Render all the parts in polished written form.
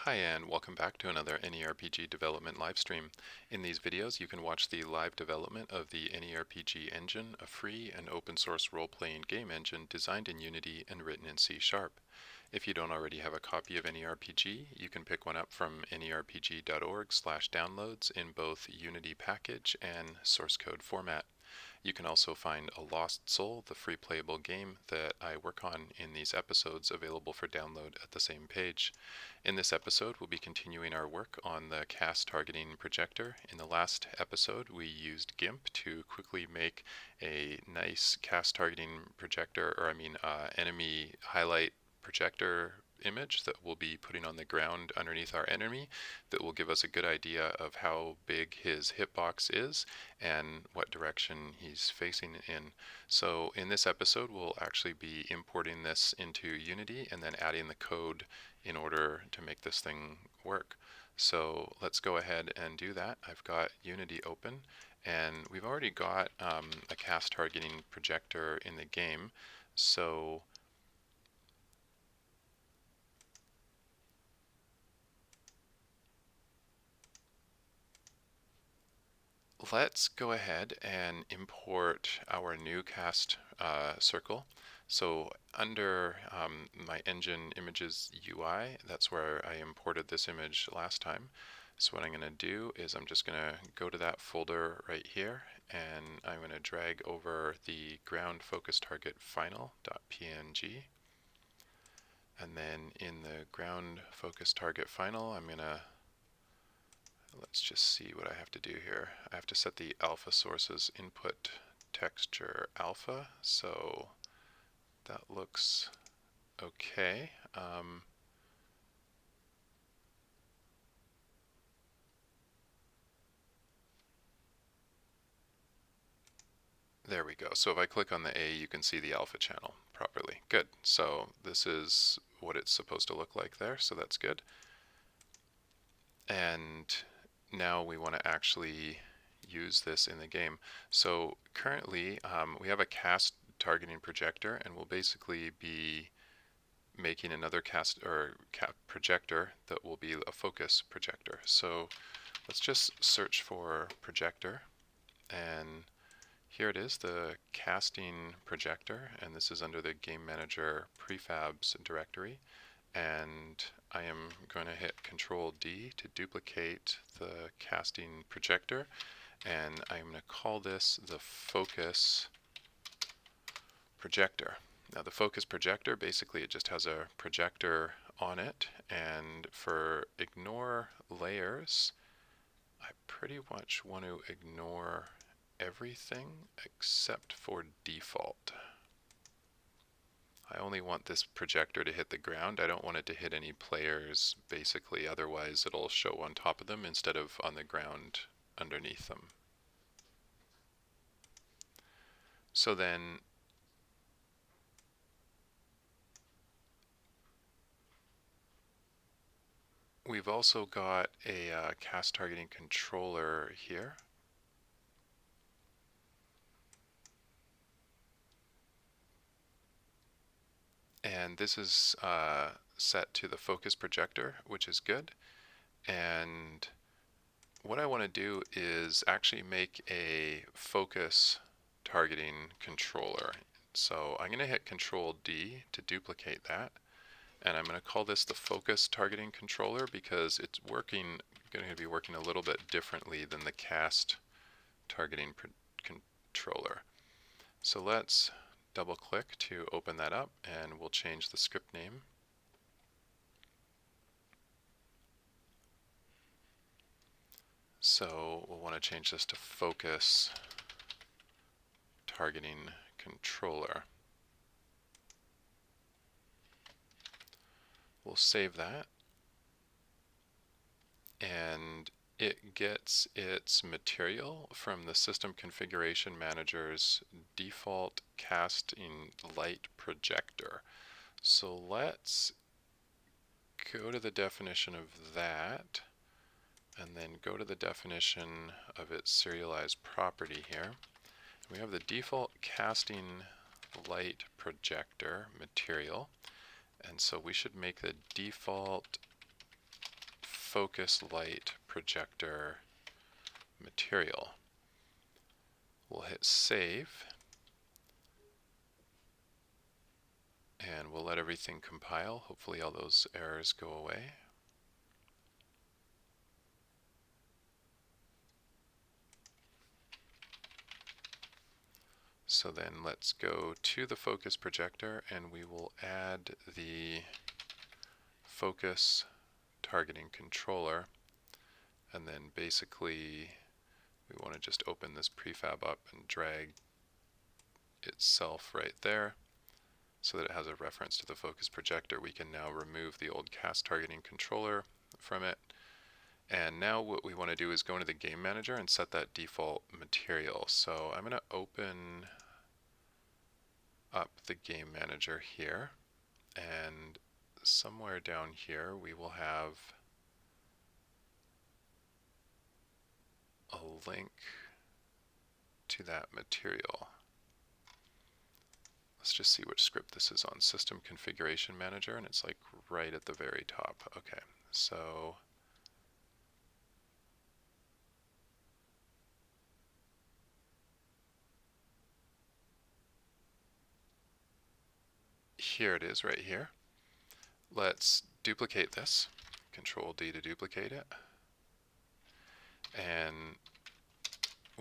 Hi and welcome back to another AnyRPG Development Livestream. In these videos you can watch the live development of the AnyRPG Engine, a free and open source role-playing game engine designed in Unity and written in C#. If you don't already have a copy of AnyRPG, you can pick one up from anyrpg.org/downloads in both Unity package and source code format. You can also find A Lost Soul, the free playable game that I work on in these episodes, available for download at the same page. In this episode, we'll be continuing our work on the cast targeting projector. In the last episode, we used GIMP to quickly make a nice cast targeting projector, enemy highlight projector image that we'll be putting on the ground underneath our enemy that will give us a good idea of how big his hitbox is and what direction he's facing in. So in this episode we'll actually be importing this into Unity and then adding the code in order to make this thing work. So let's go ahead and do that. I've got Unity open and we've already got a cast targeting projector in the game. So let's go ahead and import our new cast circle. So under my engine images UI, that's where I imported this image last time. So what I'm going to do is I'm just going to go to that folder right here and I'm going to drag over the ground focus target final.png. And then in the ground focus target final, let's just see what I have to do here. I have to set the alpha sources input texture alpha, so that looks okay. There we go. So if I click on the A, you can see the alpha channel properly. Good. So this is what it's supposed to look like there, so that's good. And now we want to actually use this in the game. So currently we have a cast targeting projector and we'll basically be making another projector that will be a focus projector. So let's just search for projector and here it is, the casting projector, and this is under the Game Manager prefabs directory. And I am going to hit Control D to duplicate the casting projector, and I'm going to call this the focus projector. Now the focus projector, basically it just has a projector on it, and for ignore layers, I pretty much want to ignore everything except for default. I only want this projector to hit the ground. I don't want it to hit any players, basically, otherwise it'll show on top of them instead of on the ground underneath them. So then we've also got a cast targeting controller here. And this is set to the focus projector, which is good. And what I want to do is actually make a focus targeting controller. So I'm going to hit Control D to duplicate that. And I'm going to call this the focus targeting controller because it's going to be working a little bit differently than the cast targeting controller. So let's double click to open that up and we'll change the script name. So we'll want to change this to focus targeting controller. We'll save that, and it gets its material from the System Configuration Manager's default casting light projector. So let's go to the definition of that and then go to the definition of its serialized property here. We have the default casting light projector material, and so we should make the default focus light projector material. We'll hit save, and we'll let everything compile. Hopefully all those errors go away. So then let's go to the focus projector, and we will add the focus targeting controller, and then basically we want to just open this prefab up and drag itself right there so that it has a reference to the focus projector. We can now remove the old cast targeting controller from it, and now what we want to do is go into the game manager and set that default material. So I'm going to open up the game manager here, and somewhere down here we will have a link to that material. Let's just see which script this is on. System Configuration Manager, and it's like right at the very top. Okay, so here it is right here. Let's duplicate this. Control D to duplicate it. And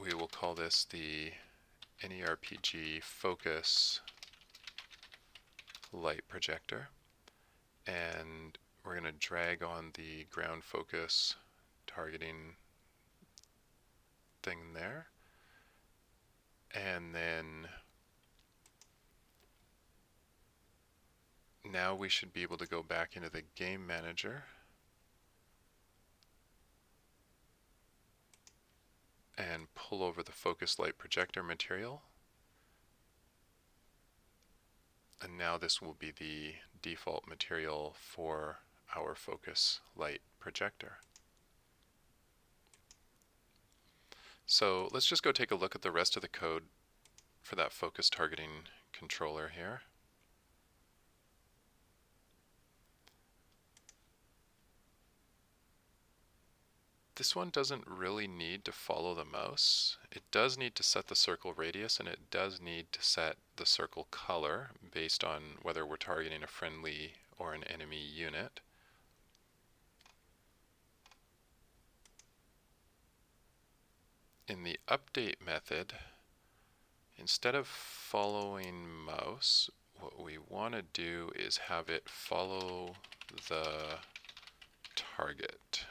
we will call this the AnyRPG Focus Light Projector. And we're going to drag on the ground focus targeting thing there. And then now we should be able to go back into the game manager and pull over the focus light projector material. And now this will be the default material for our focus light projector. So let's just go take a look at the rest of the code for that focus targeting controller here. This one doesn't really need to follow the mouse. It does need to set the circle radius, and it does need to set the circle color based on whether we're targeting a friendly or an enemy unit. In the update method, instead of following mouse, what we want to do is have it follow the target.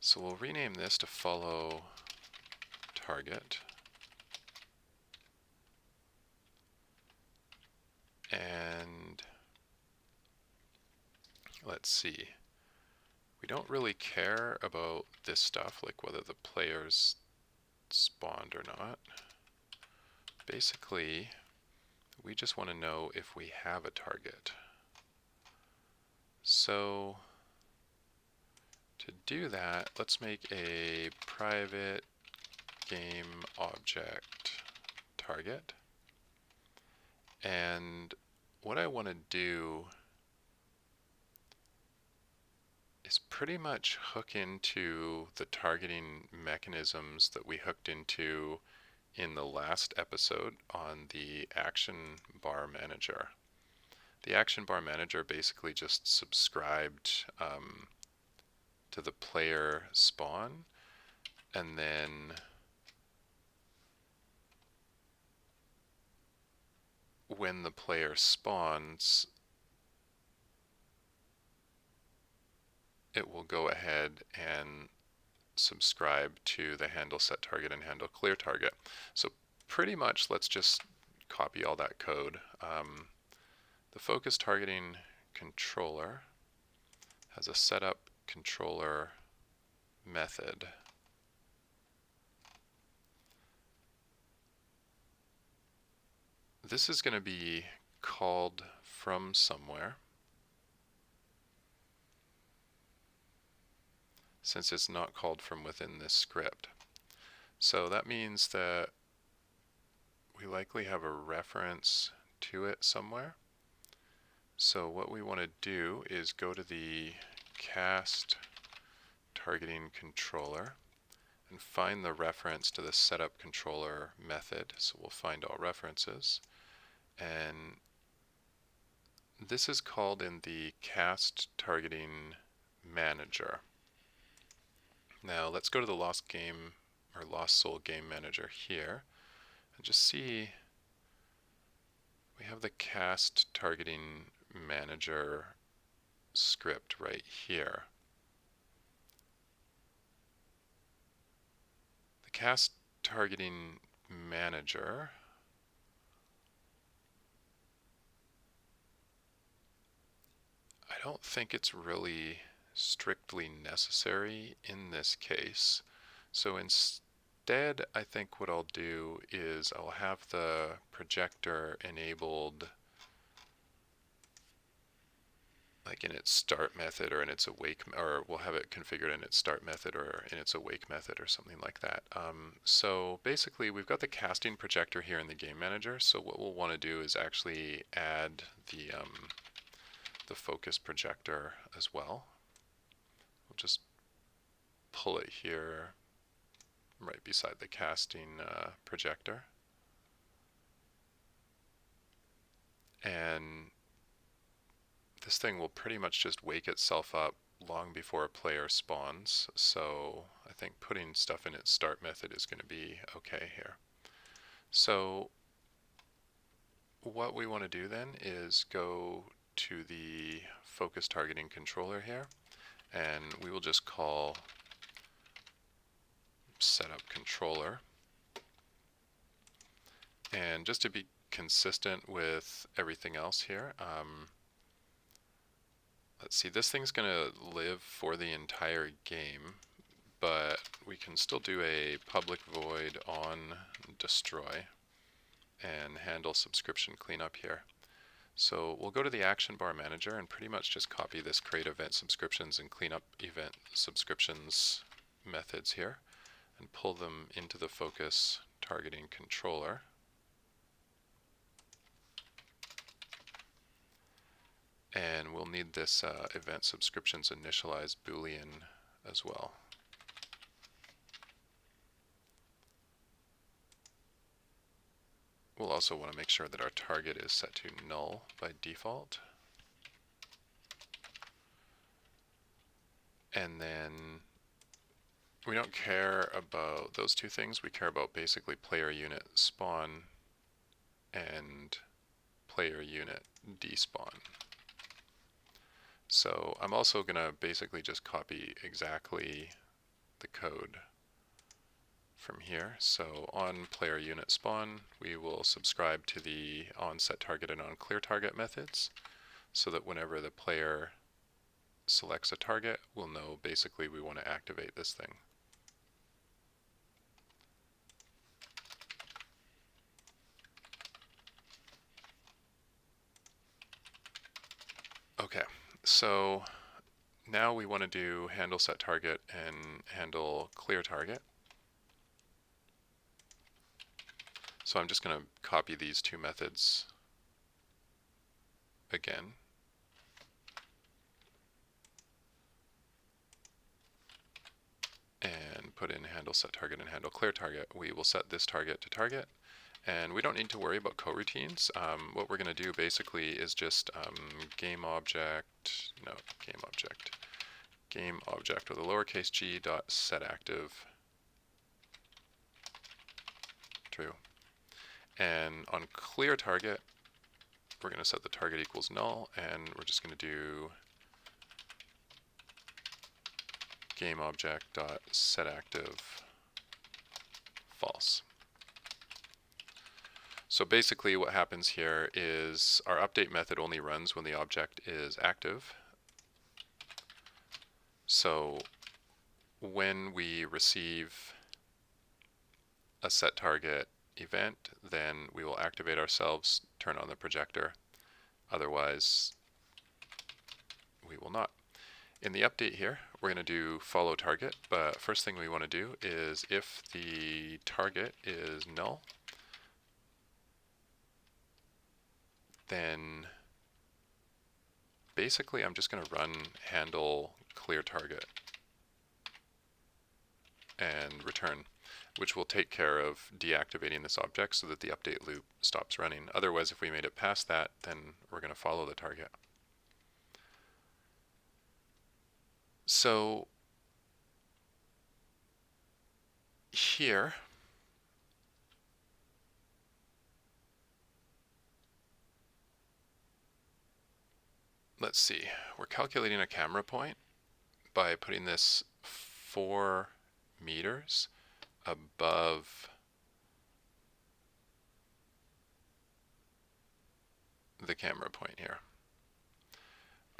So we'll rename this to follow target. And let's see. We don't really care about this stuff, like whether the players spawned or not. Basically, we just want to know if we have a target. So to do that, let's make a private game object target. And what I want to do is pretty much hook into the targeting mechanisms that we hooked into in the last episode on the action bar manager. The action bar manager basically just subscribed to the player spawn, and then when the player spawns, it will go ahead and subscribe to the handle set target and handle clear target. So pretty much let's just copy all that code. The focus targeting controller has a setup controller method. This is going to be called from somewhere, since it's not called from within this script. So that means that we likely have a reference to it somewhere. So what we want to do is go to the cast targeting controller and find the reference to the setup controller method. So we'll find all references, and this is called in the cast targeting manager. Now let's go to the Lost Soul game manager here and just see we have the cast targeting manager script right here. The cast targeting manager I don't think it's really strictly necessary in this case. So instead, I think what I'll do is I'll have the projector enabled like in its start method or in its awake, or we'll have it configured in its start method or in its awake method or something like that. So basically we've got the casting projector here in the game manager. So what we'll want to do is actually add the focus projector as well. We'll just pull it here right beside the casting projector. And this thing will pretty much just wake itself up long before a player spawns. So I think putting stuff in its start method is going to be okay here. So what we want to do then is go to the focus targeting controller here, and we will just call setup controller. And just to be consistent with everything else here, let's see, this thing's going to live for the entire game, but we can still do a public void on destroy and handle subscription cleanup here. So we'll go to the action bar manager and pretty much just copy this create event subscriptions and clean up event subscriptions methods here and pull them into the focus targeting controller. And we'll need this event subscriptions initialize boolean as well. We'll also want to make sure that our target is set to null by default. And then we don't care about those two things. We care about basically player unit spawn and player unit despawn. So I'm also going to basically just copy exactly the code from here. So on player unit spawn, we will subscribe to the onSet target and onClear target methods so that whenever the player selects a target, we'll know basically we want to activate this thing. Okay, so now we want to do handle set target and handle clear target. So I'm just going to copy these two methods again. And put in handle set target and handle clear target. We will set this target to target. And we don't need to worry about coroutines. What we're going to do basically is just game object with a lowercase g dot set active true. And on clear target, we're going to set the target equals null, and we're just going to do game object dot set active false. So basically what happens here is our update method only runs when the object is active. So when we receive a set target event, then we will activate ourselves, turn on the projector. Otherwise, we will not. In the update here, we're going to do follow target, but first thing we want to do is if the target is null, then basically I'm just going to run handle clear target and return, which will take care of deactivating this object so that the update loop stops running. Otherwise, if we made it past that, then we're going to follow the target. So here, let's see, we're calculating a camera point by putting this 4 meters above the camera point here.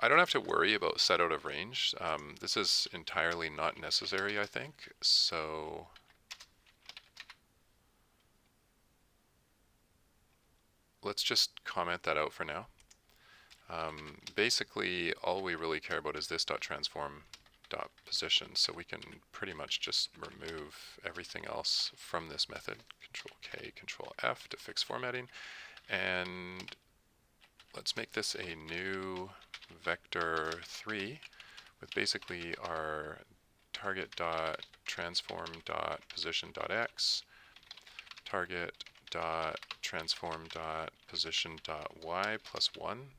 I don't have to worry about set out of range. This is entirely not necessary, I think. So let's just comment that out for now. Basically, all we really care about is this .transform.position, so we can pretty much just remove everything else from this method. Control K, Control F to fix formatting, and let's make this a new vector 3 with basically our target.transform.position.x, target.transform.position.y plus 1.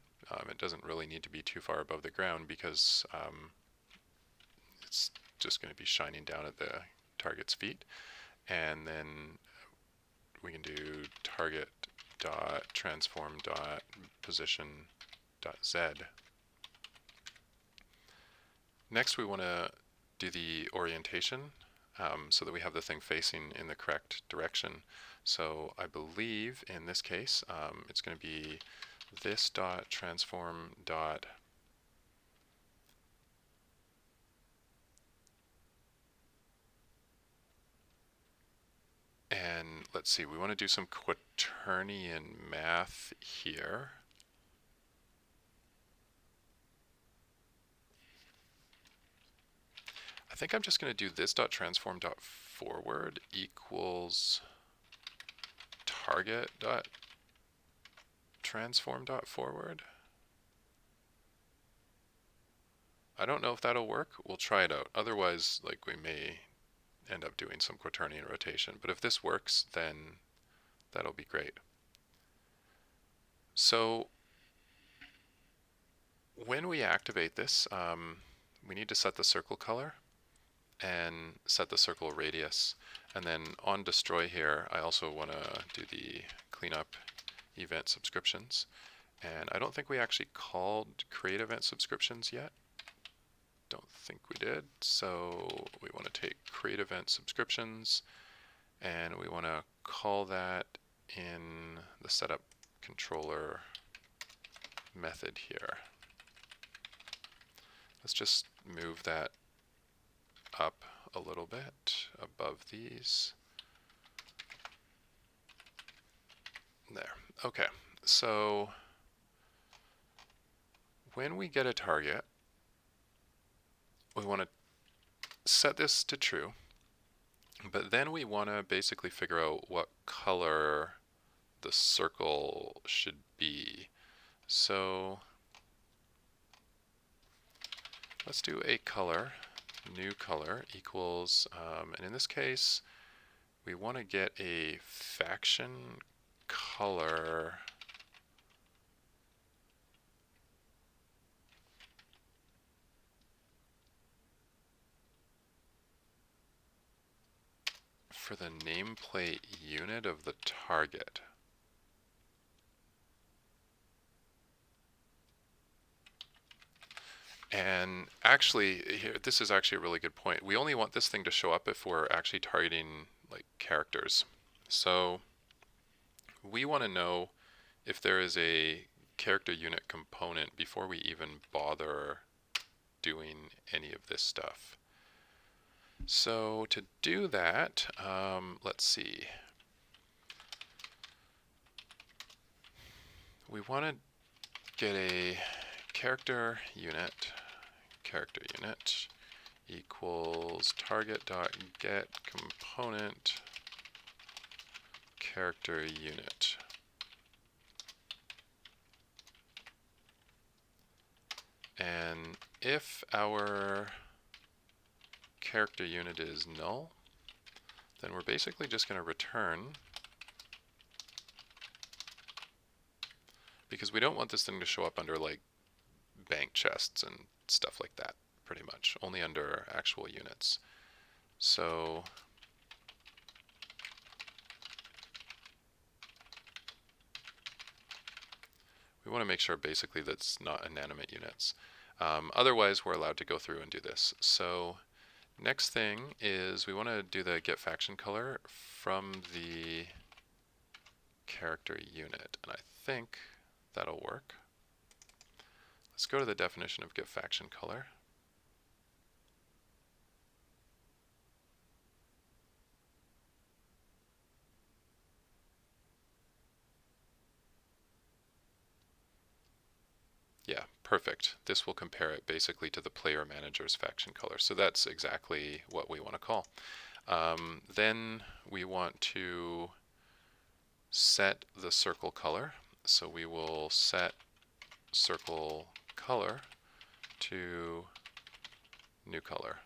It doesn't really need to be too far above the ground because it's just going to be shining down at the target's feet. And then we can do target.transform.position.z. Next, we want to do the orientation so that we have the thing facing in the correct direction. So I believe in this case it's going to be this .transform dot and let's see, we want to do some quaternion math here. I think I'm just going to do this .transform.forward equals target.transform.forward. I don't know if that'll work. We'll try it out. Otherwise, like, we may end up doing some quaternion rotation. But if this works, then that'll be great. So when we activate this, we need to set the circle color and set the circle radius. And then on destroy here, I also want to do the cleanup event subscriptions. And I don't think we actually called create event subscriptions yet. Don't think we did. So we want to take create event subscriptions and we want to call that in the setup controller method here. Let's just move that up a little bit above these. There. Okay. So when we get a target, we want to set this to true, but then we want to basically figure out what color the circle should be. So let's do a color, new color equals, and in this case, we want to get a faction color for the nameplate unit of the target. And actually, here, this is actually a really good point. We only want this thing to show up if we're actually targeting like characters. So we want to know if there is a character unit component before we even bother doing any of this stuff. So to do that, let's see. We want to get a character unit equals target.get component character unit. And if our character unit is null, then we're basically just going to return, because we don't want this thing to show up under like bank chests and stuff like that, pretty much, only under actual units. So we want to make sure basically that's not inanimate units. Otherwise, we're allowed to go through and do this. So next thing is we want to do the get faction color from the character unit, and I think that'll work. Let's go to the definition of get faction color. Yeah, perfect. This will compare it basically to the player manager's faction color. So that's exactly what we want to call. Then we want to set the circle color. So we will set circle color to new color.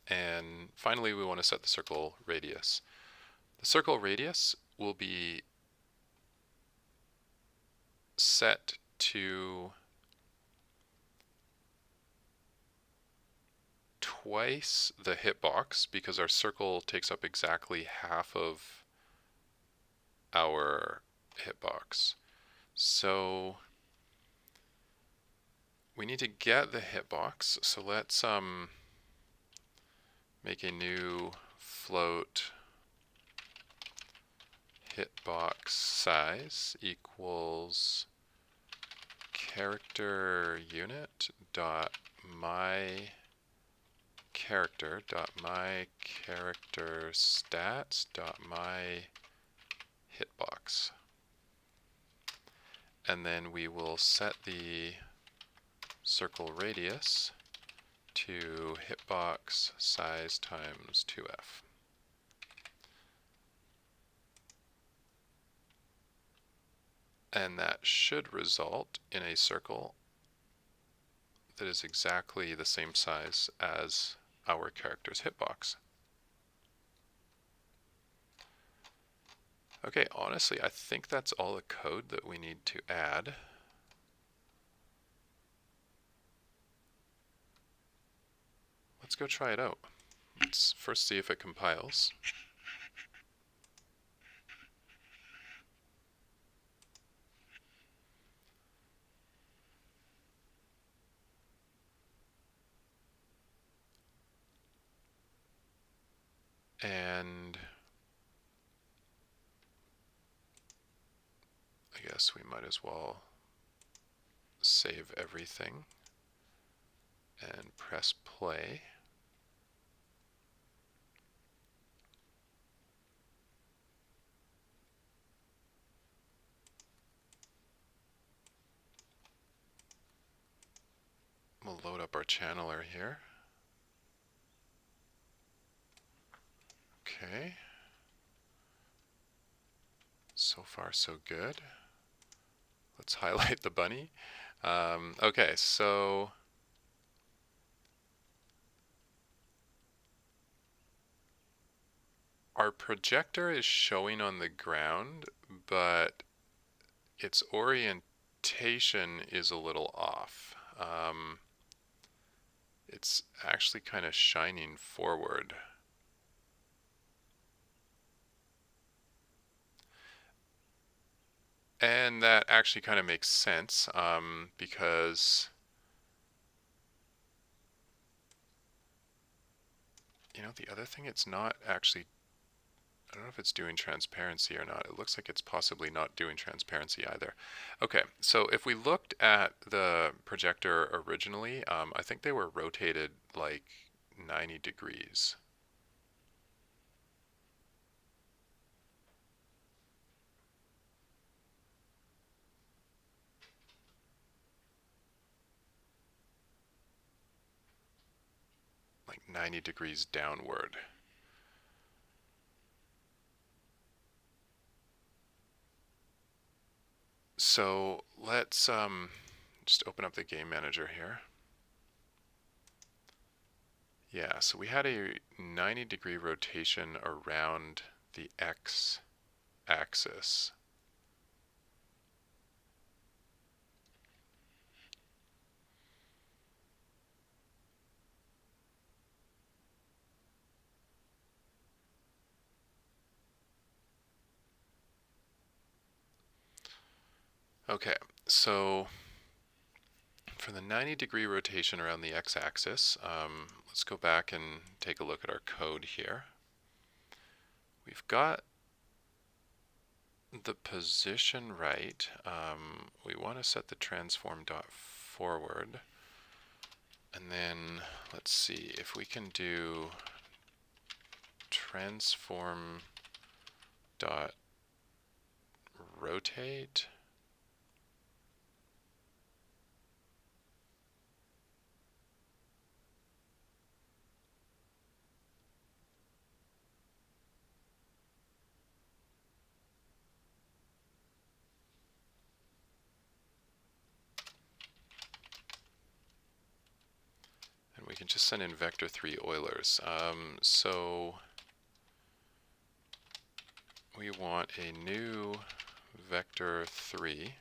And finally, we want to set the circle radius. The circle radius will be set to twice the hitbox, because our circle takes up exactly half of our hitbox. So we need to get the hitbox. So let's make a new float hitbox size equals character unit dot my character stats dot my hitbox. And then we will set the circle radius to hitbox size times 2f. And that should result in a circle that is exactly the same size as our character's hitbox. Okay, honestly, I think that's all the code that we need to add. Let's go try it out. Let's first see if it compiles. And I guess we might as well save everything and press play. We'll load up our channeler here. Okay. So far, so good. Let's highlight the bunny. Okay, so our projector is showing on the ground, but its orientation is a little off. It's actually kind of shining forward. And that actually kind of makes sense, because, you know, the other thing, it's not actually, I don't know if it's doing transparency or not. It looks like it's possibly not doing transparency either. Okay, so if we looked at the projector originally, I think they were rotated like 90 degrees. Like 90 degrees downward. So let's just open up the game manager here. Yeah, so we had a 90-degree rotation around the x-axis. Okay, so for the 90-degree rotation around the x-axis, let's go back and take a look at our code here. We've got the position right. We want to set the transform dot forward, and then let's see if we can do transform dot rotate. And we can just send in vector3 Eulers. So we want a new vector3,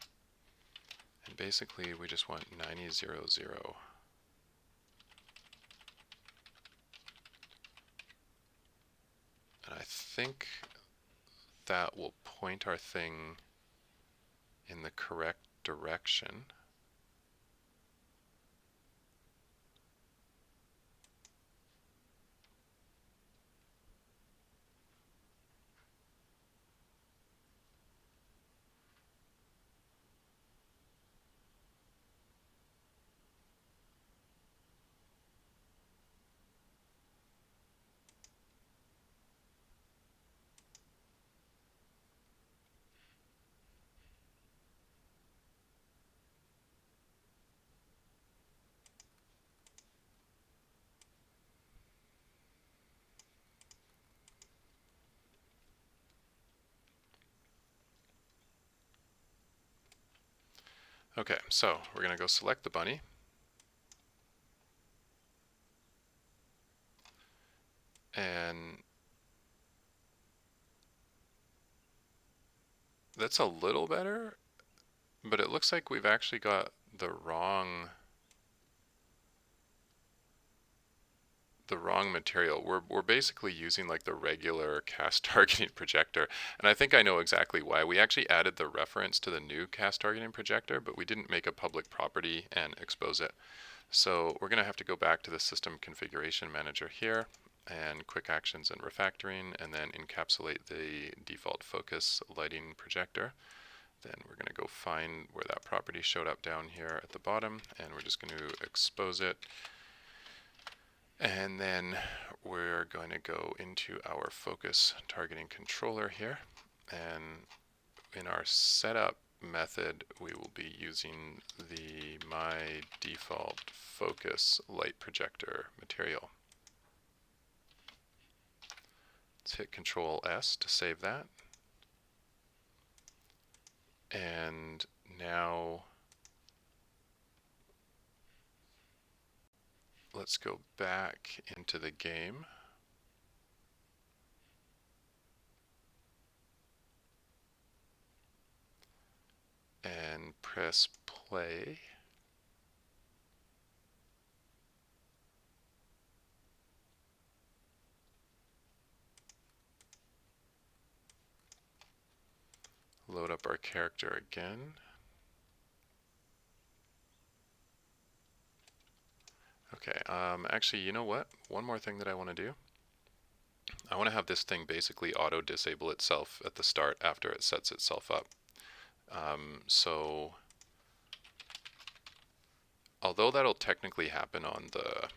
and basically we just want 90, 0, 0. And I think that will point our thing in the correct direction. Okay, so we're going to go select the bunny. And that's a little better, but it looks like we've actually got the wrong material. We're basically using like the regular cast targeting projector, and I think I know exactly why. We actually added the reference to the new cast targeting projector, but we didn't make a public property and expose it. So we're going to have to go back to the system configuration manager here, and quick actions and refactoring, and then encapsulate the default focus lighting projector. Then we're going to go find where that property showed up down here at the bottom, and we're just going to expose it. And then we're going to go into our focus targeting controller here, and in our setup method we will be using the my default focus light projector material. Let's hit Control S to save that. And now let's go back into the game. And press play. Load up our character again. Okay, actually, you know what? One more thing that I want to do. I want to have this thing basically auto-disable itself at the start after it sets itself up. So, although that'll technically happen on the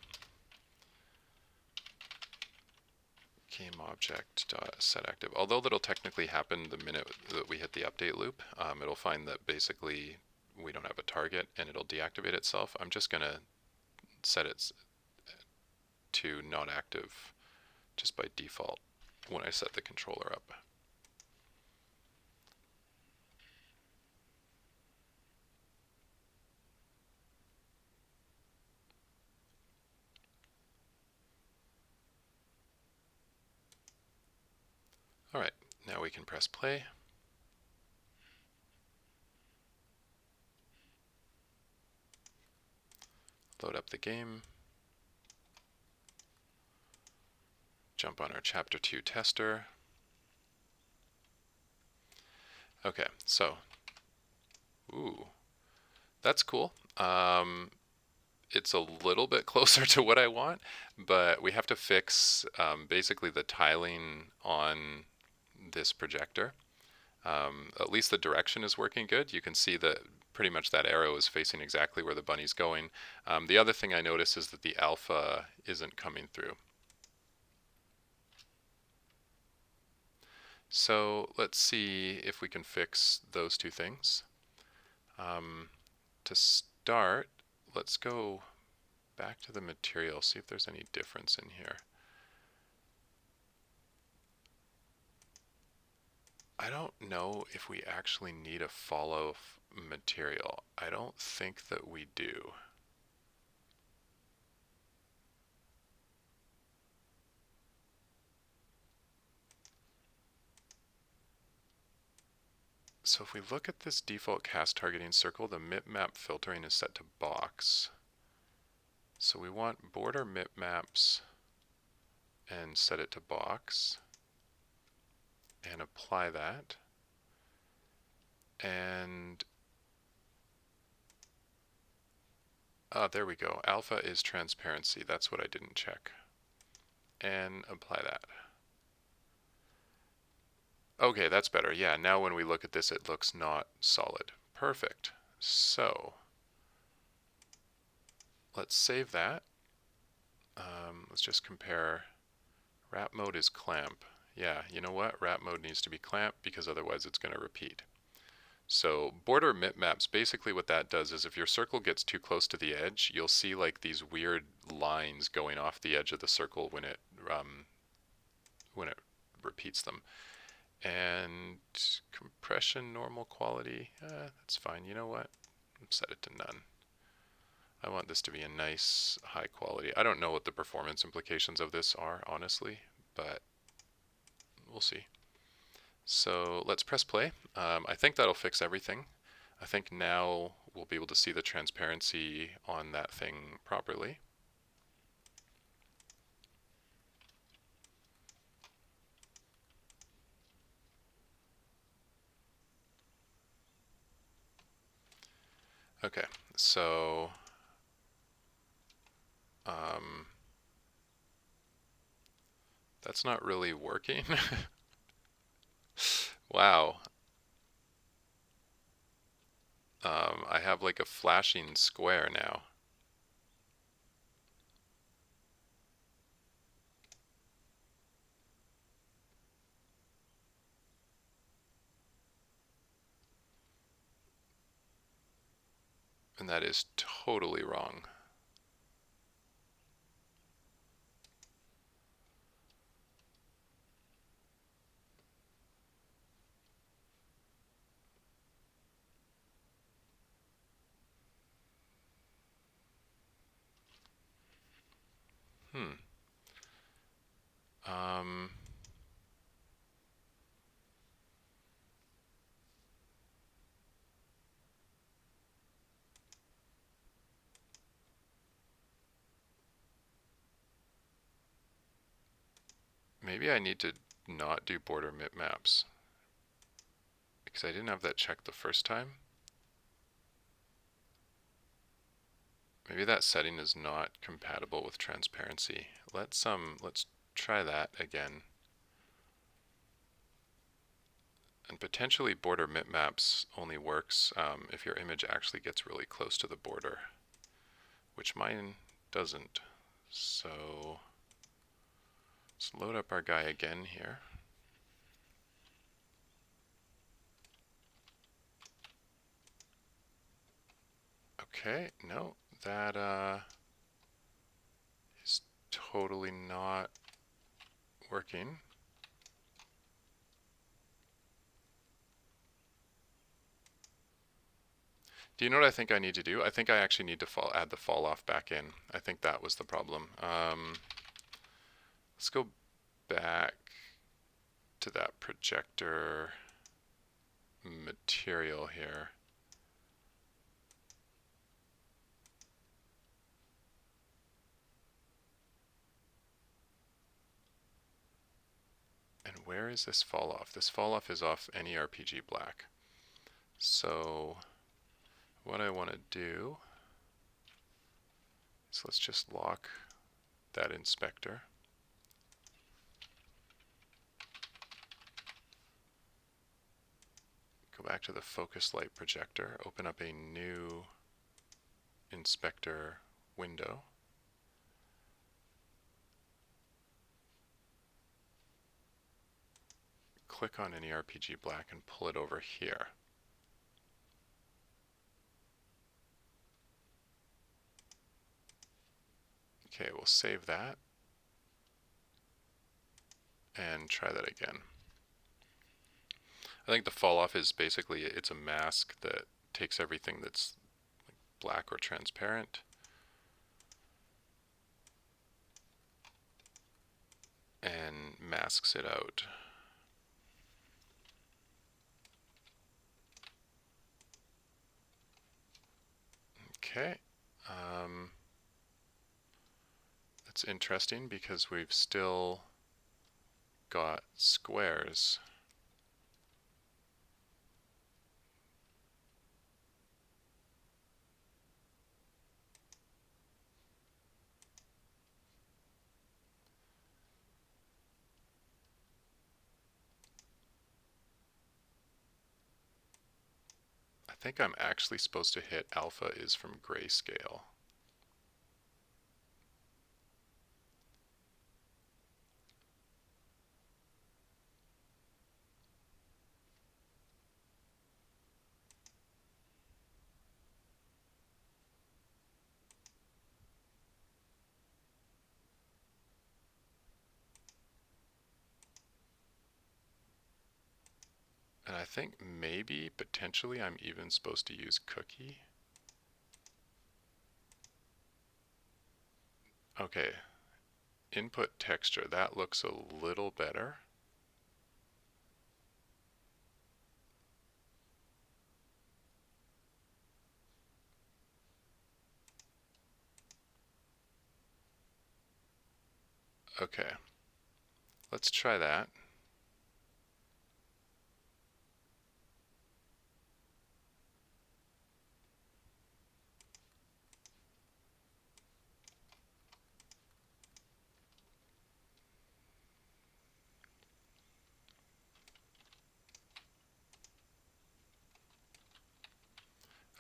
GameObject.setActive, although that'll technically happen the minute that we hit the update loop, it'll find that basically we don't have a target and it'll deactivate itself. I'm just going to set it to not active just by default when I set the controller up. All right, now we can press play. Load up the game. Jump on our Chapter 2 tester. Okay, so, ooh, that's cool. It's a little bit closer to what I want, but we have to fix basically the tiling on this projector. At least the direction is working good. You can see that pretty much that arrow is facing exactly where the bunny's going. The other thing I notice is that the alpha isn't coming through. So let's see if we can fix those two things. To start, let's go back to the material, see if there's any difference in here. I don't know if we actually need a follow material. I don't think that we do. So if we look at this default cast targeting circle, the mip-map filtering is set to box. So we want border mip-maps and set it to box and apply that. And there we go. Alpha is transparency. That's what I didn't check. And apply that. Okay, that's better. Yeah, now when we look at this, it looks not solid. Perfect. So let's save that. Let's just compare. Wrap mode is clamp. Yeah, you know what? Wrap mode needs to be clamp because otherwise it's going to repeat. So border mip-maps, basically what that does is if your circle gets too close to the edge, you'll see like these weird lines going off the edge of the circle when it repeats them. And compression normal quality, that's fine. You know what? Set it to none. I want this to be a nice high quality. I don't know what the performance implications of this are, honestly, but we'll see. So let's press play. I think that'll fix everything. I think now we'll be able to see the transparency on that thing properly. Okay, so that's not really working. Wow. I have like a flashing square now. And that is totally wrong. Um, Maybe I need to not do border mip maps because I didn't have that checked the first time. Maybe that setting is not compatible with transparency. Let's try that again. And potentially border mip maps only works if your image actually gets really close to the border, which mine doesn't. So let's load up our guy again here. Okay, no, that is totally not working. Do you know what I think I need to do? I think I actually need to add the fall off back in. I think that was the problem. Let's go back. to that projector material here. And where is this fall off? This fall off is off AnyRPG Black. So what I want to do is let's just lock that inspector. Go back to the focus light projector, open up a new inspector window. Click on AnyRPG Black and pull it over here. Okay, we'll save that and try that again. I think the fall off is basically, it's a mask that takes everything that's black or transparent and masks it out. Okay, that's interesting because we've still got squares. I think I'm actually supposed to hit alpha is from grayscale. And I think maybe, potentially, I'm even supposed to use cookie. Okay, input texture, that looks a little better. Okay, let's try that.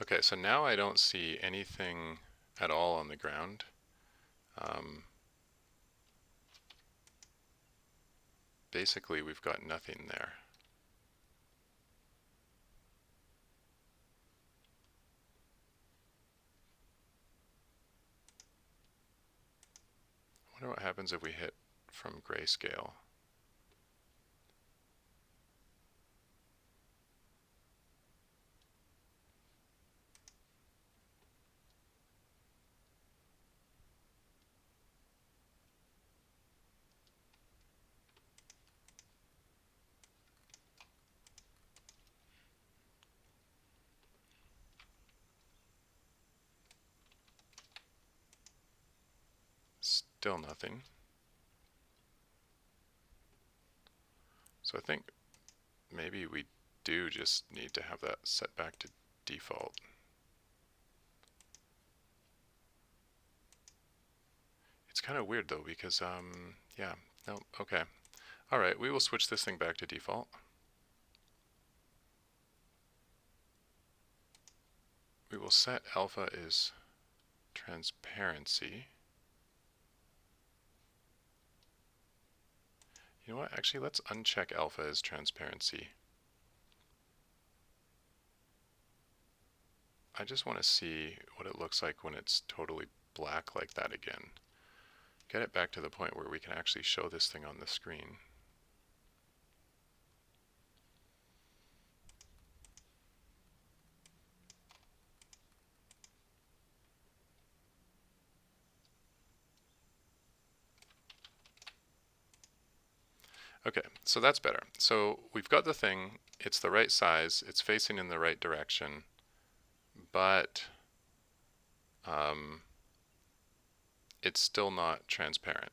Okay, so now I don't see anything at all on the ground. Basically, we've got nothing there. I wonder what happens if we hit from grayscale. Still nothing. So I think maybe we do just need to have that set back to default. It's kind of weird though because, yeah, no, okay. All right, we will switch this thing back to default. We will set alpha is transparency. You know what, actually let's uncheck alpha as transparency. I just want to see what it looks like when it's totally black like that again. Get it back to the point where we can actually show this thing on the screen. Okay, so that's better. So we've got the thing, it's the right size, it's facing in the right direction, but it's still not transparent.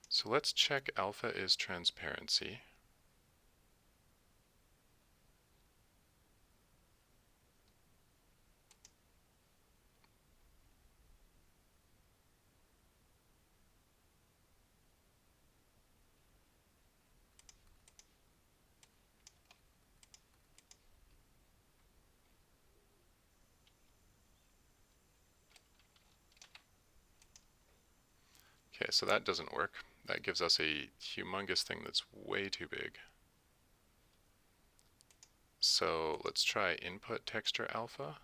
So let's check alpha is transparency. Okay, so that doesn't work. That gives us a humongous thing that's way too big. So let's try input texture alpha.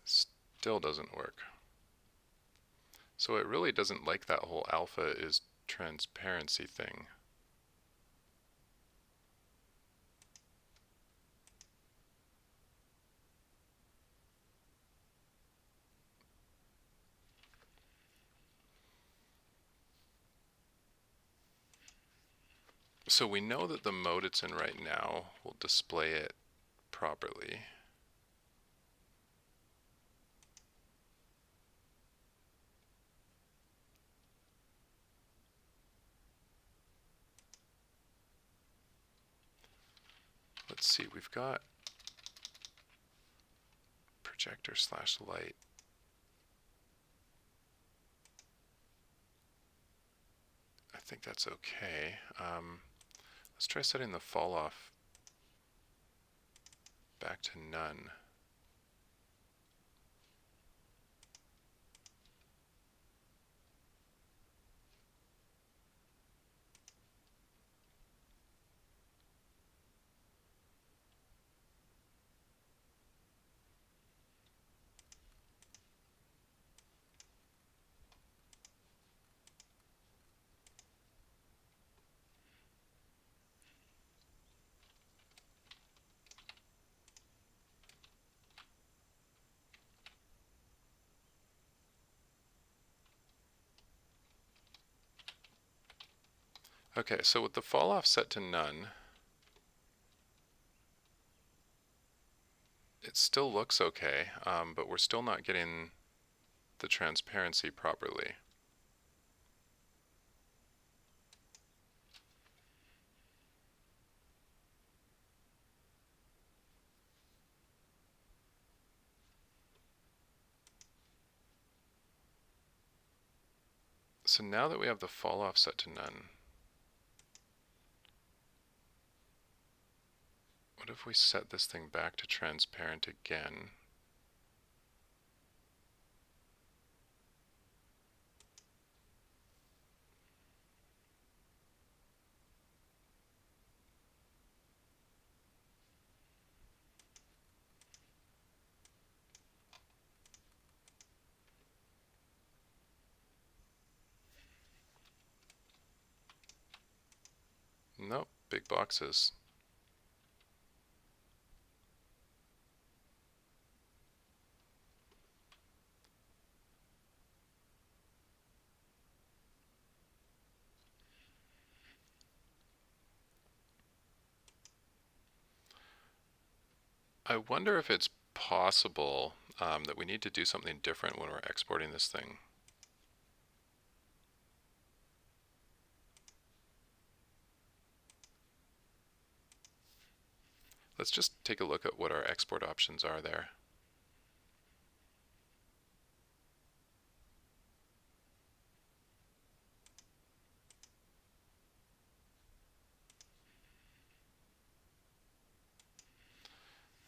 Still doesn't work. So it really doesn't like that whole alpha is transparency thing. So we know that the mode it's in right now will display it properly. Let's see, we've got projector slash light. I think that's okay. Let's try setting the fall off back to none. Okay, so with the fall off set to none, it still looks okay, but we're still not getting the transparency properly. So now that we have the fall off set to none, what if we set this thing back to transparent again? Nope, big boxes. I wonder if it's possible that we need to do something different when we're exporting this thing. Let's just take a look at what our export options are there.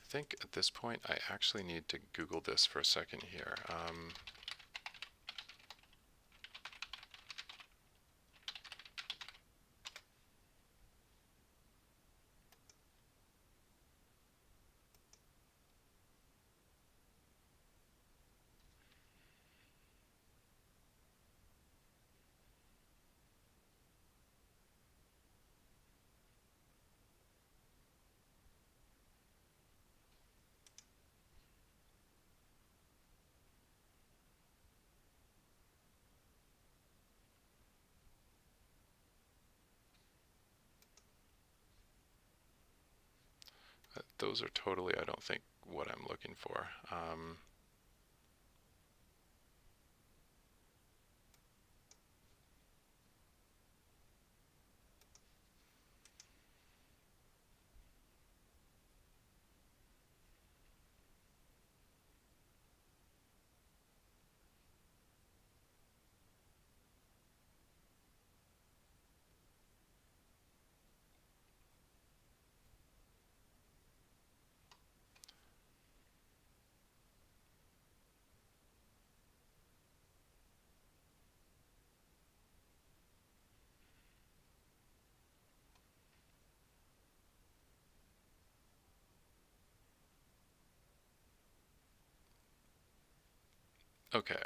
I think at this point I actually need to Google this for a second here. Those are totally, I don't think, what I'm looking for. Okay.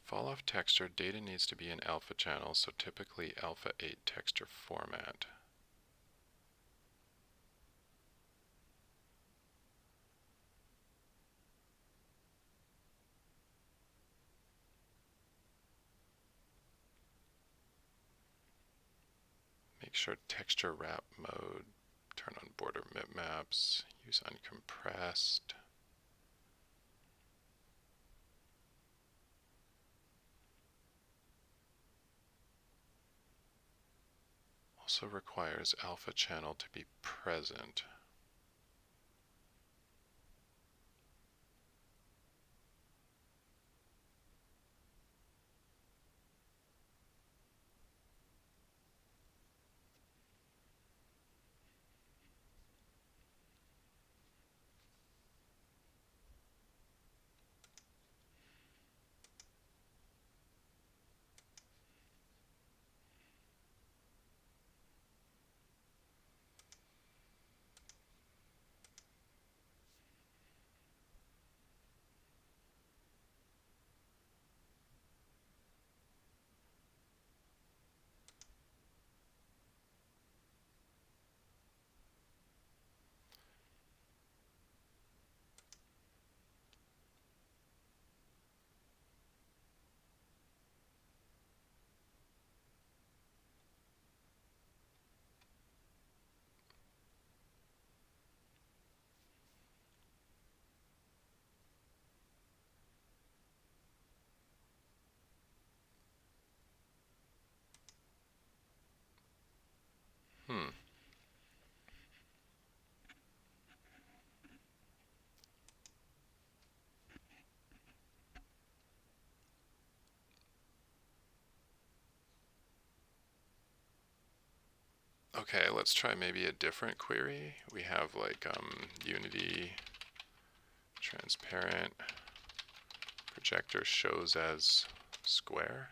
Fall off texture, data needs to be in alpha channel, so typically alpha 8 texture format. Make sure texture wrap mode, turn on border bitmaps, use uncompressed. Also requires alpha channel to be present. Hmm. Okay, let's try maybe a different query. We have like Unity transparent projector shows as square.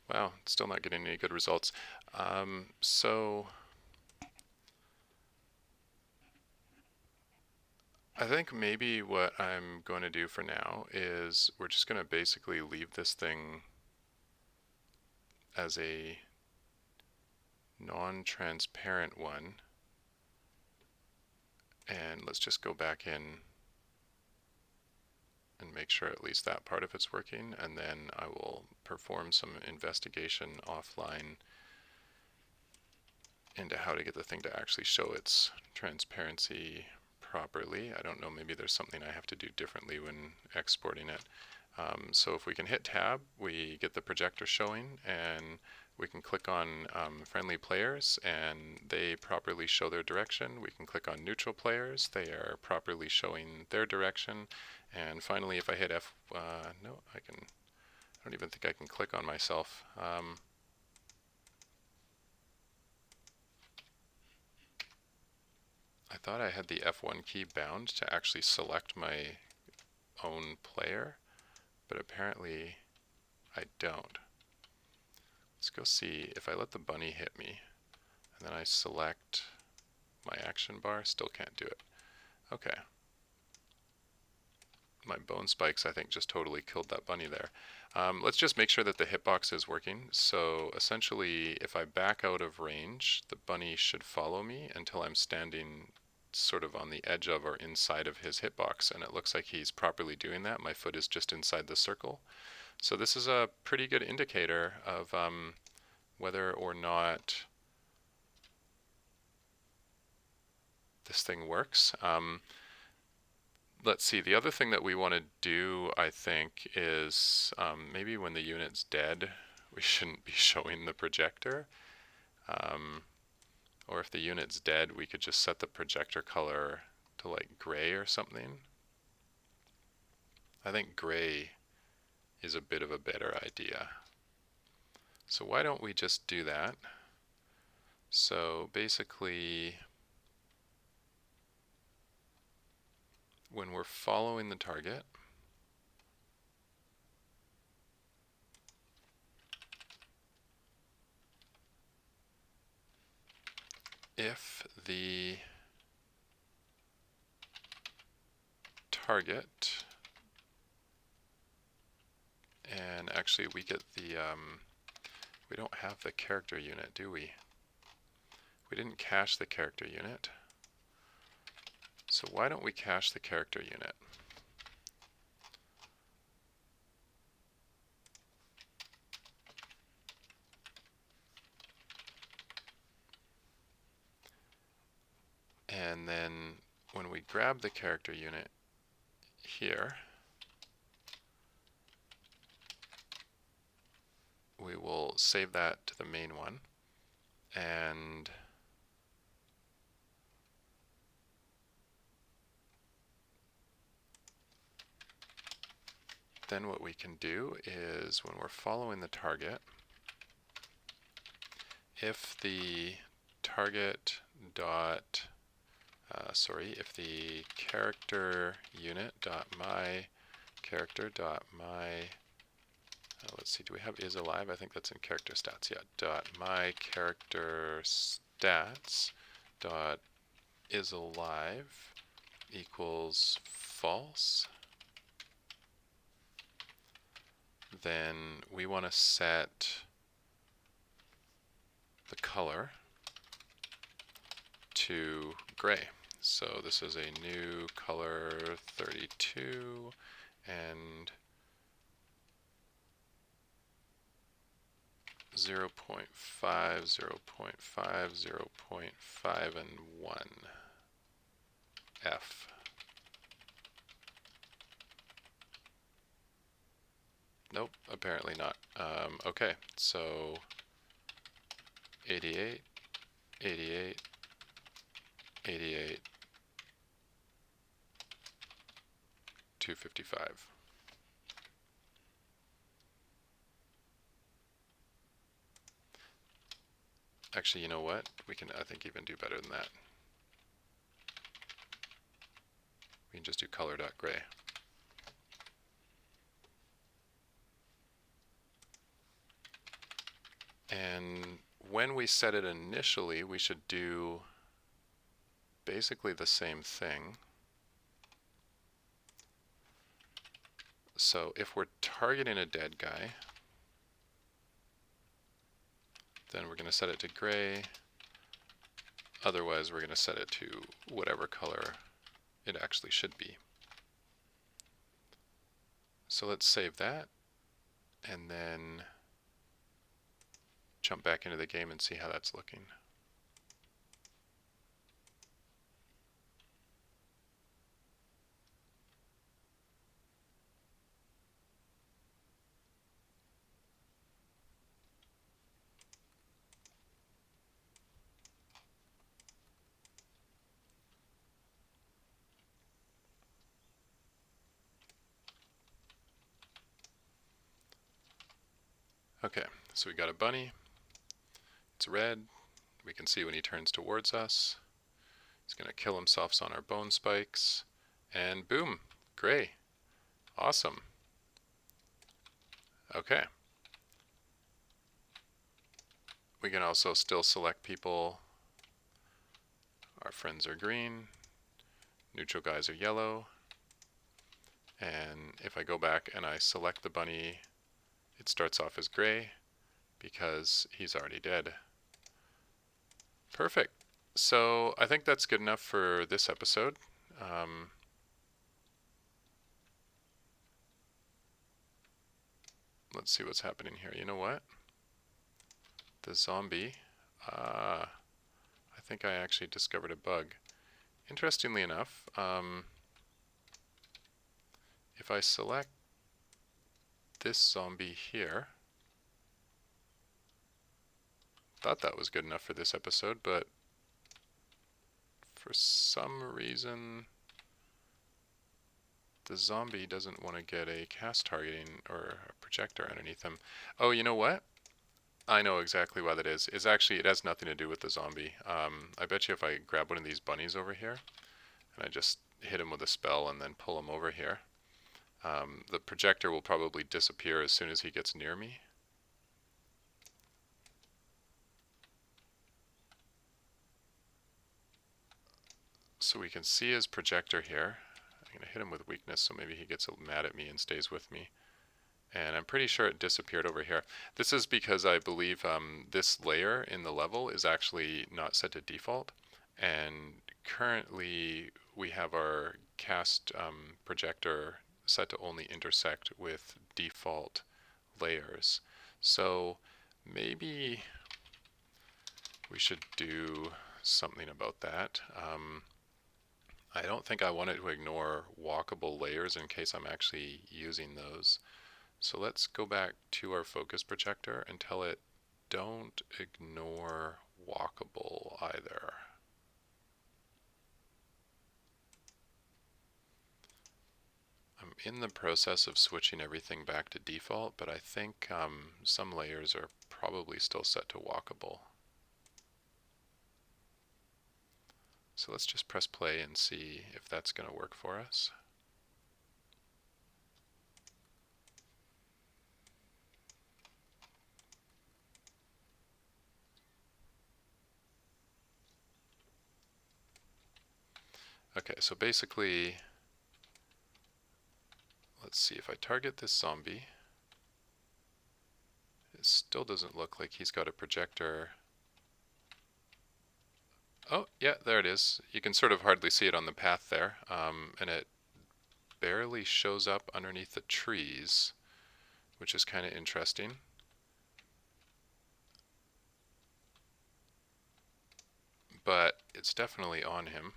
Wow, still not getting any good results. So I think maybe what I'm going to do for now is we're just going to basically leave this thing as a non-transparent one. And let's just go back in and make sure at least that part of it's working, and then I will perform some investigation offline into how to get the thing to actually show its transparency properly. I don't know, maybe there's something I have to do differently when exporting it. So if we can hit tab, we get the projector showing, and we can click on friendly players and they properly show their direction. We can click on neutral players, they are properly showing their direction. And finally, if I hit F, no, I don't even think I can click on myself. I thought I had the F1 key bound to actually select my own player, but apparently I don't. Let's go see if I let the bunny hit me and then I select my action bar, still can't do it. Okay. My bone spikes, I think, just totally killed that bunny there. Let's just make sure that the hitbox is working. So essentially, if I back out of range, the bunny should follow me until I'm standing sort of on the edge of or inside of his hitbox, and it looks like he's properly doing that. My foot is just inside the circle. So this is a pretty good indicator of whether or not this thing works. Let's see, the other thing that we want to do, I think, is maybe when the unit's dead, we shouldn't be showing the projector. Or if the unit's dead, we could just set the projector color to like gray or something. I think gray is a bit of a better idea. So why don't we just do that? So basically, when we're following the target, if the target, and actually we get the, we don't have the character unit, do we? We didn't cache the character unit. So why don't we cache the character unit? And then when we grab the character unit here, we will save that to the main one. And then what we can do is when we're following the target, if the target dot, if the character unit dot my character dot my, let's see, do we have is alive? I think that's in character stats. Yeah, dot my character stats dot is alive equals false, then we want to set the color to gray. So this is a new color 32, and 0.5, 0.5, 0.5, and 1 F. Nope, apparently not. Okay, so 88, 88, 88, 255. Actually, you know what? We can, I think, even do better than that. We can just do color.gray. And when we set it initially, we should do basically the same thing. So if we're targeting a dead guy, then we're going to set it to gray. Otherwise, we're going to set it to whatever color it actually should be. So let's save that and then jump back into the game and see how that's looking. Okay, so we got a bunny. It's red. We can see when he turns towards us. He's going to kill himself on our bone spikes. And boom, gray. Awesome. Okay. We can also still select people. Our friends are green. Neutral guys are yellow. And if I go back and I select the bunny, it starts off as gray because he's already dead. Perfect. So I think that's good enough for this episode. Let's see what's happening here. You know what? The zombie. I think I actually discovered a bug. Interestingly enough, if I select this zombie here, thought that was good enough for this episode, but for some reason the zombie doesn't want to get a cast targeting or a projector underneath him. Oh, you know what? I know exactly why that is. It's actually, it has nothing to do with the zombie. I bet you if I grab one of these bunnies over here and I just hit him with a spell and then pull him over here, the projector will probably disappear as soon as he gets near me. So we can see his projector here. I'm going to hit him with weakness so maybe he gets mad at me and stays with me. And I'm pretty sure it disappeared over here. This is because I believe this layer in the level is actually not set to default. And currently we have our cast projector set to only intersect with default layers. So maybe we should do something about that. I don't think I want it to ignore walkable layers in case I'm actually using those. So let's go back to our focus projector and tell it don't ignore walkable either. I'm in the process of switching everything back to default, but I think some layers are probably still set to walkable. So let's just press play and see if that's going to work for us. Okay, so basically, let's see if I target this zombie. It still doesn't look like he's got a projector. Oh, yeah, there it is. You can sort of hardly see it on the path there, and it barely shows up underneath the trees, which is kind of interesting. But it's definitely on him.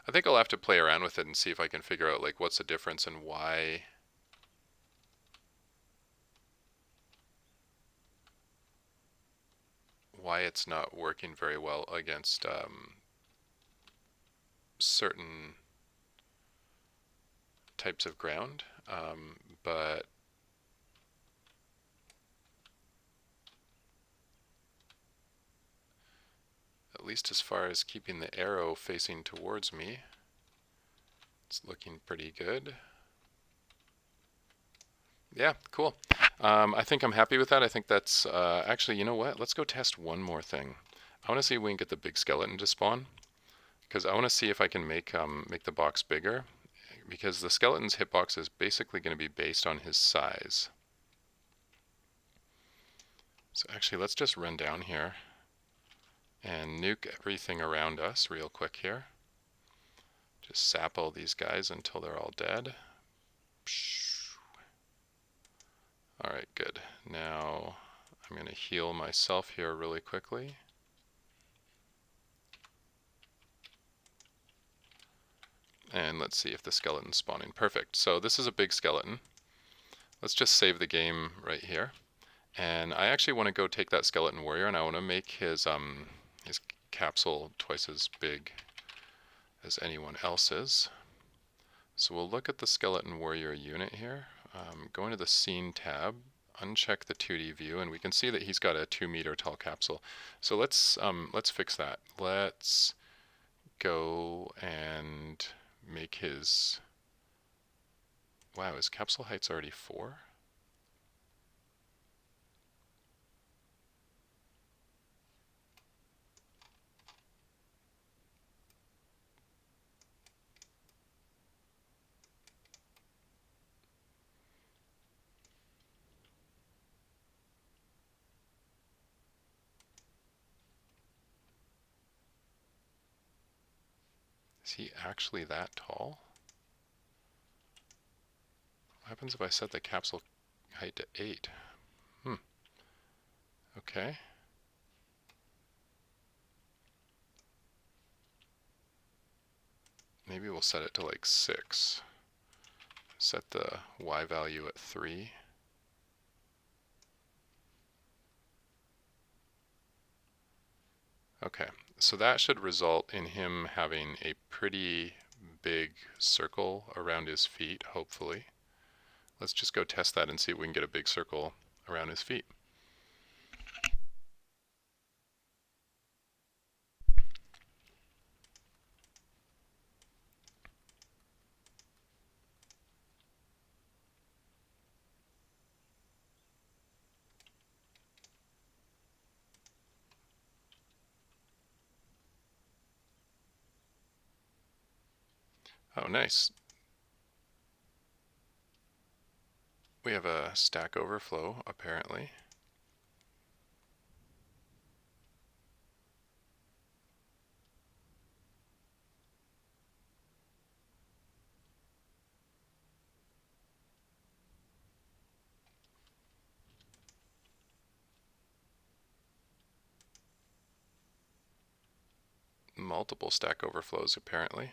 I think I'll have to play around with it and see if I can figure out like what's the difference and why it's not working very well against certain types of ground. But at least as far as keeping the arrow facing towards me, it's looking pretty good. Yeah, cool. I think I'm happy with that. I think that's actually, you know what? Let's go test one more thing. I want to see if we can get the big skeleton to spawn, because I want to see if I can make the box bigger, because the skeleton's hitbox is basically going to be based on his size. So actually, let's just run down here and nuke everything around us real quick here. Just sap all these guys until they're all dead. Alright, good. Now I'm going to heal myself here really quickly. And let's see if the skeleton's spawning. Perfect. So this is a big skeleton. Let's just save the game right here. And I actually want to go take that skeleton warrior, and I want to make his capsule twice as big as anyone else's. So we'll look at the skeleton warrior unit here. Go into the scene tab, uncheck the 2D view, and we can see that he's got a 2-meter tall capsule. So let's fix that. Let's go and make his, wow, his capsule height's already 4? Is he actually that tall? What happens if I set the capsule height to 8? Okay. Maybe we'll set it to like 6. Set the Y value at 3. Okay, so that should result in him having a pretty big circle around his feet, hopefully. Let's just go test that and see if we can get a big circle around his feet. Oh, nice. We have a Stack Overflow, apparently. Multiple Stack Overflows, apparently.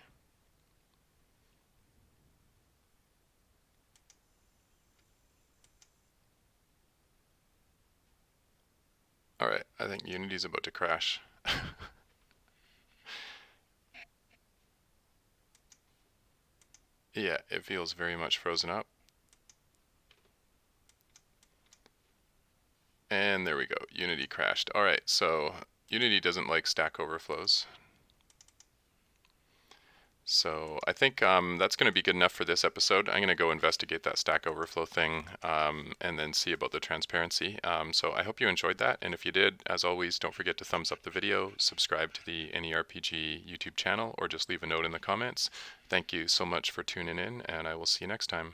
Alright, I think Unity's about to crash. Yeah, it feels very much frozen up. And there we go, Unity crashed. Alright, so Unity doesn't like Stack Overflows. So I think that's going to be good enough for this episode. I'm going to go investigate that Stack Overflow thing and then see about the transparency. So I hope you enjoyed that. And if you did, as always, don't forget to thumbs up the video, subscribe to the AnyRPG YouTube channel, or just leave a note in the comments. Thank you so much for tuning in, and I will see you next time.